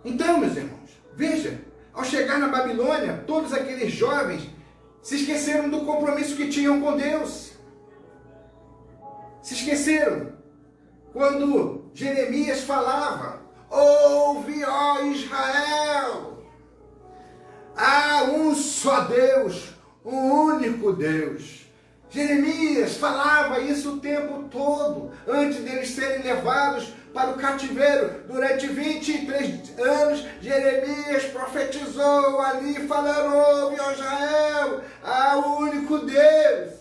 Então, meus irmãos, veja, ao chegar na Babilônia, todos aqueles jovens se esqueceram do compromisso que tinham com Deus. Se esqueceram quando Jeremias falava: ouve, ó Israel, há um só Deus, um único Deus. Jeremias falava isso o tempo todo, antes deles serem levados para o cativeiro. Durante 23 anos, Jeremias profetizou ali, falando: ouve, ó Israel, há um único Deus.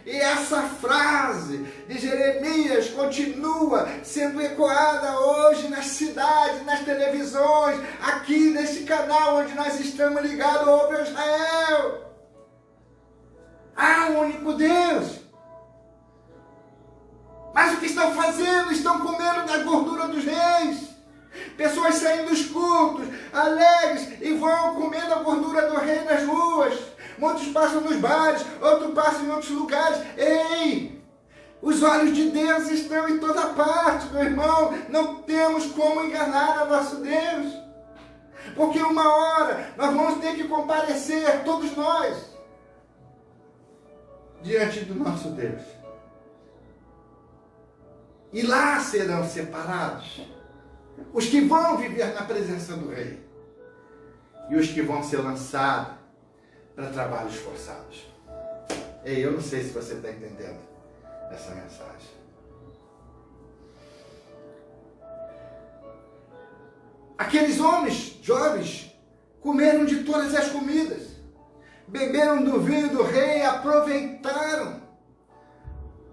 E essa frase de Jeremias continua sendo ecoada hoje nas cidades, nas televisões, aqui nesse canal onde nós estamos ligados. Ouve, ó Israel, há um único Deus. Mas o que estão fazendo? Estão comendo da gordura dos reis. Pessoas saindo dos cultos, alegres, e vão comendo a gordura do rei nas ruas. Muitos passam nos bares, outros passam em outros lugares. Ei! Os olhos de Deus estão em toda parte, meu irmão. Não temos como enganar o nosso Deus. Porque uma hora nós vamos ter que comparecer, todos nós, diante do nosso Deus. E lá serão separados os que vão viver na presença do rei e os que vão ser lançados para trabalhos forçados. Ei, eu não sei se você está entendendo essa mensagem. Aqueles homens jovens comeram de todas as comidas, beberam do vinho do rei, aproveitaram.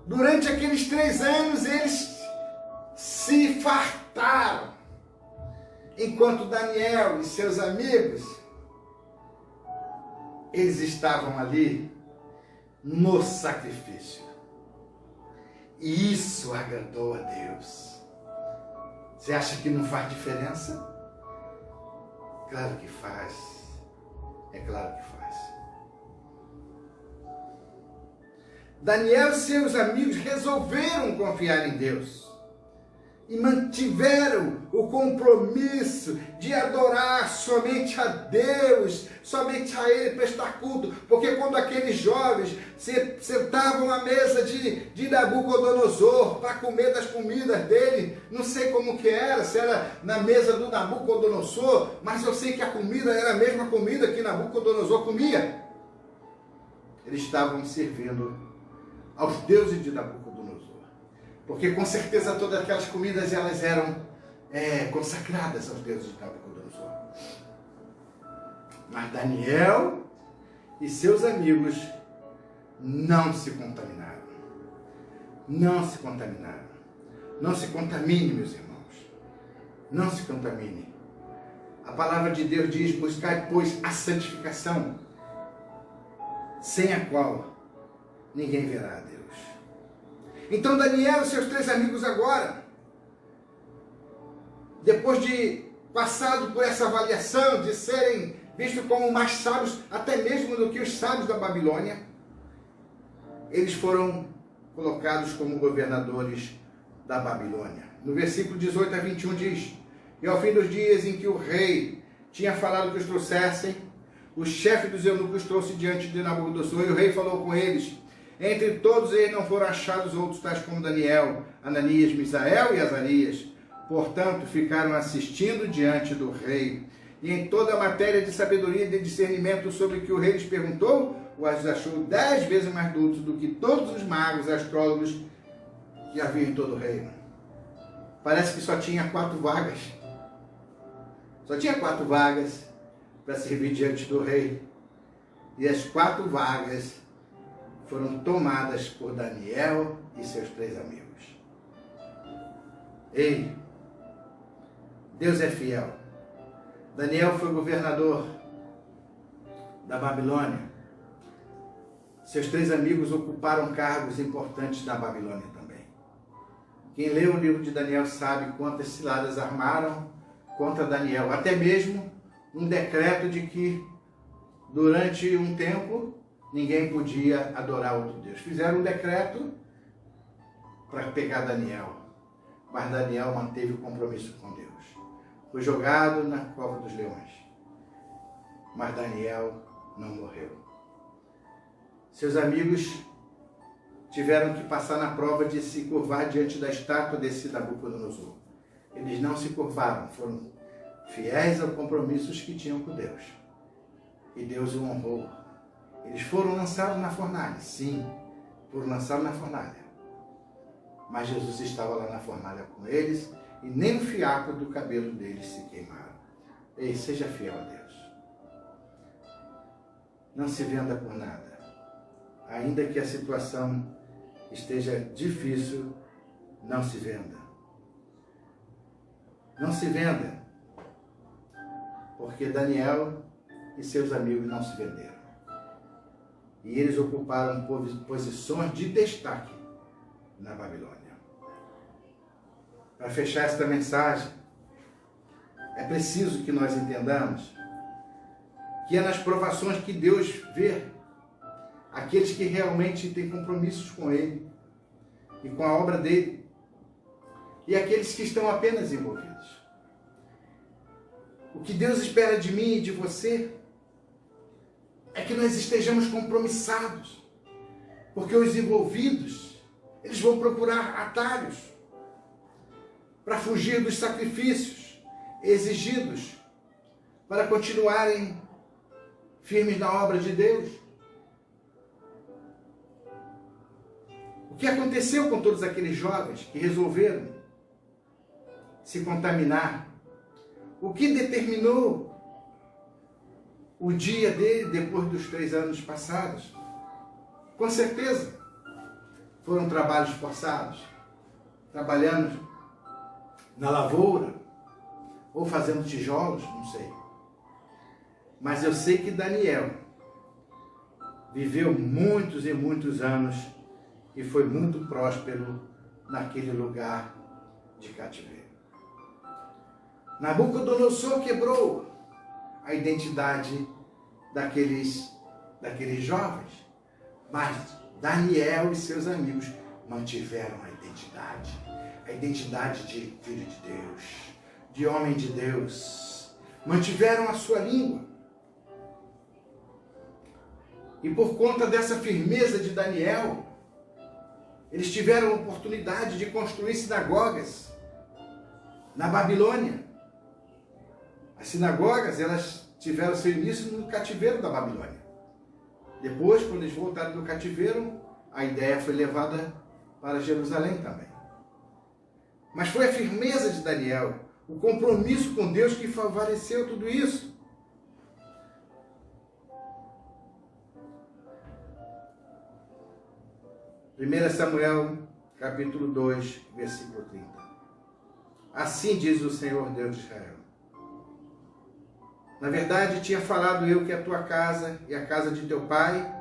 Durante aqueles 3 anos eles se fartaram, enquanto Daniel e seus amigos, eles estavam ali no sacrifício. E isso agradou a Deus. Você acha que não faz diferença? Claro que faz. É claro que faz. Daniel e seus amigos resolveram confiar em Deus. e mantiveram o compromisso de adorar somente a Deus, somente a Ele prestar culto, porque quando aqueles jovens se sentavam à mesa de Nabucodonosor para comer das comidas dele, não sei como que era, se era na mesa do Nabucodonosor, mas eu sei que a comida era a mesma comida que Nabucodonosor comia. Eles estavam servindo aos deuses de Nabucodonosor, porque com certeza todas aquelas comidas elas eram consagradas aos deuses de Nabucodonosor. Mas Daniel e seus amigos não se contaminaram. Não se contaminaram. Não se contamine, meus irmãos. Não se contamine. A palavra de Deus diz: buscai, pois, a santificação, sem a qual ninguém verá a Deus. Então Daniel e seus 3 amigos agora, depois de passado por essa avaliação, de serem vistos como mais sábios, até mesmo do que os sábios da Babilônia, eles foram colocados como governadores da Babilônia. No versículo 18 a 21 diz: e ao fim dos dias em que o rei tinha falado que os trouxessem, o chefe dos eunucos trouxe diante de Nabucodonosor, e o rei falou com eles. Entre todos eles não foram achados outros tais como Daniel, Ananias, Misael e Azarias. Portanto, ficaram assistindo diante do rei. E em toda a matéria de sabedoria e de discernimento sobre que o rei lhes perguntou, os achou 10 vezes mais duros do que todos os magos e astrólogos que havia em todo o reino. Parece que só tinha 4 vagas. Só tinha 4 vagas para servir diante do rei. E as 4 vagas foram tomadas por Daniel e seus 3 amigos. Ei, Deus é fiel. Daniel foi governador da Babilônia. Seus 3 amigos ocuparam cargos importantes na Babilônia também. Quem lê o livro de Daniel sabe quantas ciladas armaram contra Daniel. Até mesmo um decreto de que durante um tempo ninguém podia adorar outro Deus. Fizeram um decreto para pegar Daniel, mas Daniel manteve o compromisso com Deus. Foi jogado na cova dos leões, mas Daniel não morreu. Seus amigos tiveram que passar na prova de se curvar diante da estátua desse Nabucodonosor. Eles não se curvaram, foram fiéis aos compromissos que tinham com Deus. E Deus o honrou. Eles foram lançados na fornalha, sim, foram lançados na fornalha. Mas Jesus estava lá na fornalha com eles e nem o fiapo do cabelo deles se queimaram. Ei, seja fiel a Deus. Não se venda por nada. Ainda que a situação esteja difícil, não se venda. Não se venda, porque Daniel e seus amigos não se venderam. E eles ocuparam posições de destaque na Babilônia. Para fechar esta mensagem, é preciso que nós entendamos que é nas provações que Deus vê aqueles que realmente têm compromissos com Ele e com a obra dele, e aqueles que estão apenas envolvidos. O que Deus espera de mim e de você é que nós estejamos compromissados, porque os envolvidos, eles vão procurar atalhos para fugir dos sacrifícios exigidos para continuarem firmes na obra de Deus. O que aconteceu com todos aqueles jovens que resolveram se contaminar? O que determinou o dia dele depois dos 3 anos passados? Com certeza foram trabalhos forçados, trabalhando na lavoura ou fazendo tijolos, não sei. Mas eu sei que Daniel viveu muitos e muitos anos e foi muito próspero naquele lugar de cativeiro. Nabucodonosor quebrou a identidade daqueles jovens, mas Daniel e seus amigos mantiveram a a identidade de filho de Deus, de homem de Deus. Mantiveram a sua língua. E por conta dessa firmeza de Daniel, eles tiveram a oportunidade de construir sinagogas na Babilônia. As sinagogas, elas tiveram seu início no cativeiro da Babilônia. Depois, quando eles voltaram do cativeiro, a ideia foi levada para Jerusalém também. Mas foi a firmeza de Daniel, o compromisso com Deus que favoreceu tudo isso. Primeira Samuel, capítulo 2, versículo 30. Assim diz o Senhor Deus de Israel: na verdade, tinha falado eu que a tua casa e a casa de teu pai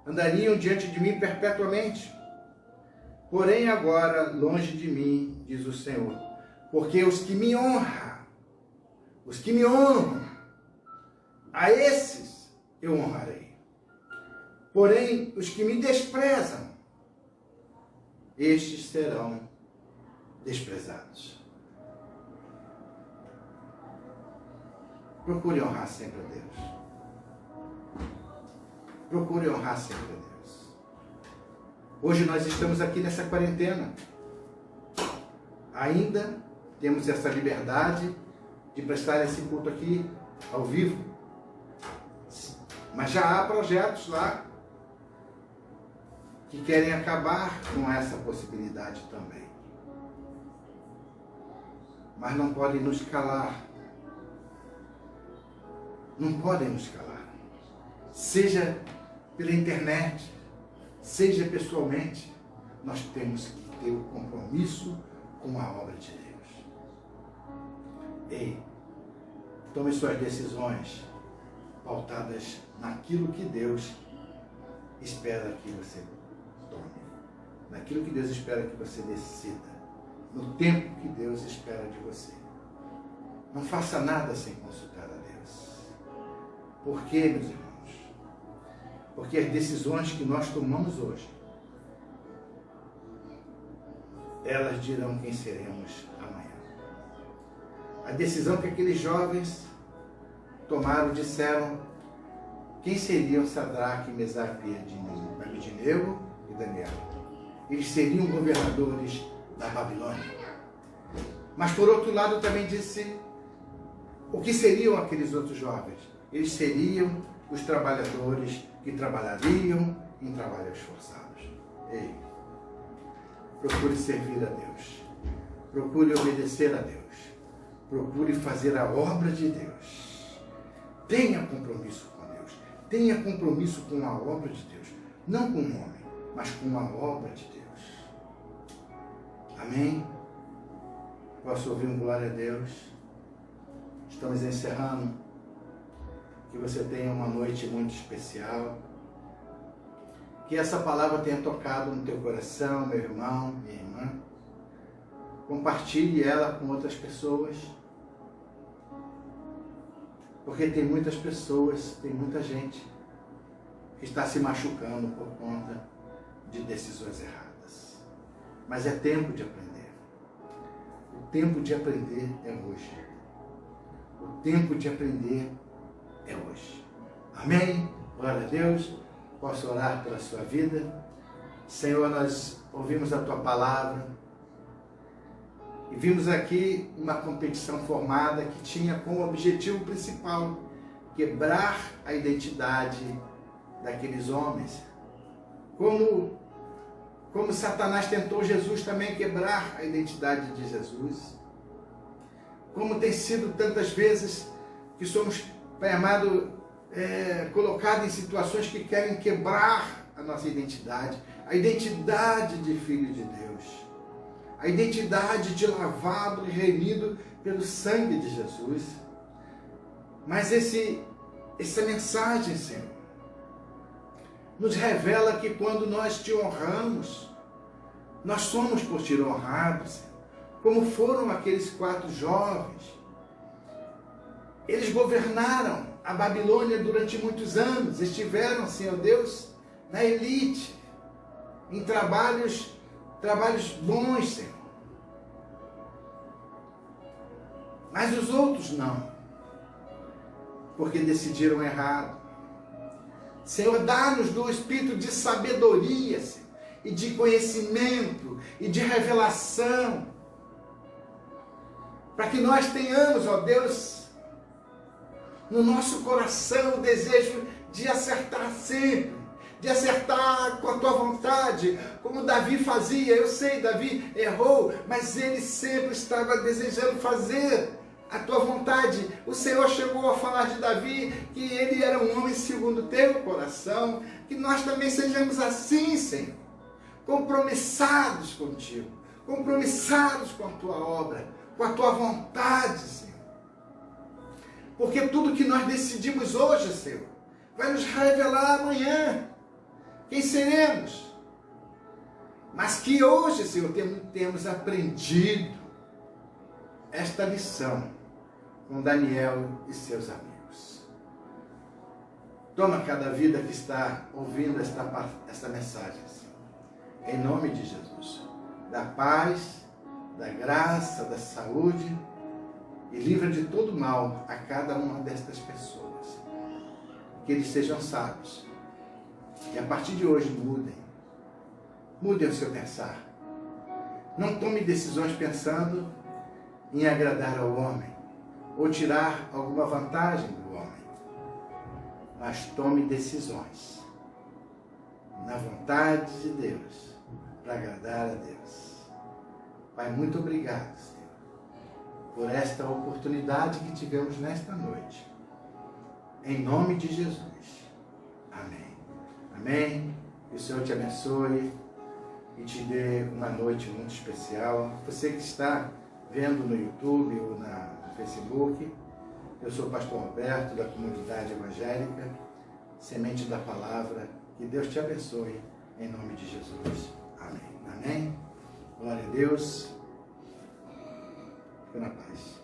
andariam diante de mim perpetuamente. Porém, agora, longe de mim, diz o Senhor, porque os que me honram, a esses eu honrarei. Porém, os que me desprezam, estes serão desprezados. Procure honrar sempre a Deus. Procure honrar sempre a Deus. Hoje nós estamos aqui nessa quarentena. Ainda temos essa liberdade de prestar esse culto aqui ao vivo. Mas já há projetos lá que querem acabar com essa possibilidade também. Mas não podem nos calar. Não podem nos calar. Seja pela internet, seja pessoalmente, nós temos que ter o compromisso com a obra de Deus. Ei, tome suas decisões pautadas naquilo que Deus espera que você tome, naquilo que Deus espera que você decida, no tempo que Deus espera de você. Não faça nada sem consultar a Deus. Por quê, meus irmãos? Porque as decisões que nós tomamos hoje, elas dirão quem seremos amanhã. A decisão que aqueles jovens tomaram, disseram quem seriam Sadraque, Mesaque e Abednego e Daniel. Eles seriam governadores da Babilônia. Mas por outro lado também disse o que seriam aqueles outros jovens. Eles seriam os trabalhadores que trabalhariam em trabalhos forçados. Ei, procure servir a Deus. Procure obedecer a Deus. Procure fazer a obra de Deus. Tenha compromisso com Deus. Tenha compromisso com a obra de Deus. Não com o homem, mas com a obra de Deus. Amém? Posso ouvir um glória a Deus? Estamos encerrando. Que você tenha uma noite muito especial. Que essa palavra tenha tocado no teu coração, meu irmão, minha irmã. Compartilhe ela com outras pessoas. Porque tem muitas pessoas, tem muita gente que está se machucando por conta de decisões erradas. Mas é tempo de aprender. O tempo de aprender é hoje. O tempo de aprender é hoje. Amém? Glória a Deus. Posso orar pela sua vida? Senhor, nós ouvimos a tua palavra e vimos aqui uma competição formada que tinha como objetivo principal quebrar a identidade daqueles homens. Como Satanás tentou Jesus também quebrar a identidade de Jesus. Como tem sido tantas vezes que somos, Pai amado, colocados em situações que querem quebrar a nossa identidade, a identidade de filho de Deus, a identidade de lavado e remido pelo sangue de Jesus. Mas essa mensagem, Senhor, nos revela que quando nós te honramos, nós somos por ti honrados, Senhor. Como foram aqueles 4 jovens. Eles governaram a Babilônia durante muitos anos, estiveram, Senhor Deus, na elite, em trabalhos bons, Senhor. Mas os outros não, porque decidiram errado. Senhor, dá-nos do espírito de sabedoria, Senhor, e de conhecimento e de revelação, para que nós tenhamos, ó Deus, no nosso coração o desejo de acertar sempre, de acertar com a tua vontade, como Davi fazia. Eu sei, Davi errou, mas ele sempre estava desejando fazer a tua vontade. O Senhor chegou a falar de Davi que ele era um homem segundo o teu coração, que nós também sejamos assim, Senhor, compromissados contigo, compromissados com a tua obra, com a tua vontade, Senhor. Porque tudo que nós decidimos hoje, Senhor, vai nos revelar amanhã quem seremos. Mas que hoje, Senhor, temos aprendido esta lição com Daniel e seus amigos. Toma cada vida que está ouvindo esta mensagem, Senhor. Em nome de Jesus. Da paz, da graça, da saúde, e livra de todo mal a cada uma destas pessoas. Que eles sejam sábios. E a partir de hoje mudem o seu pensar. Não tome decisões pensando em agradar ao homem ou tirar alguma vantagem do homem, mas tome decisões na vontade de Deus, para agradar a Deus. Pai, muito obrigado, Senhor, por esta oportunidade que tivemos nesta noite. Em nome de Jesus. Amém. Amém. Que o Senhor te abençoe e te dê uma noite muito especial. Você que está vendo no YouTube ou no Facebook, eu sou o pastor Roberto, da comunidade evangélica Semente da Palavra. Que Deus te abençoe, em nome de Jesus. Amém. Amém. Glória a Deus. Fique na paz.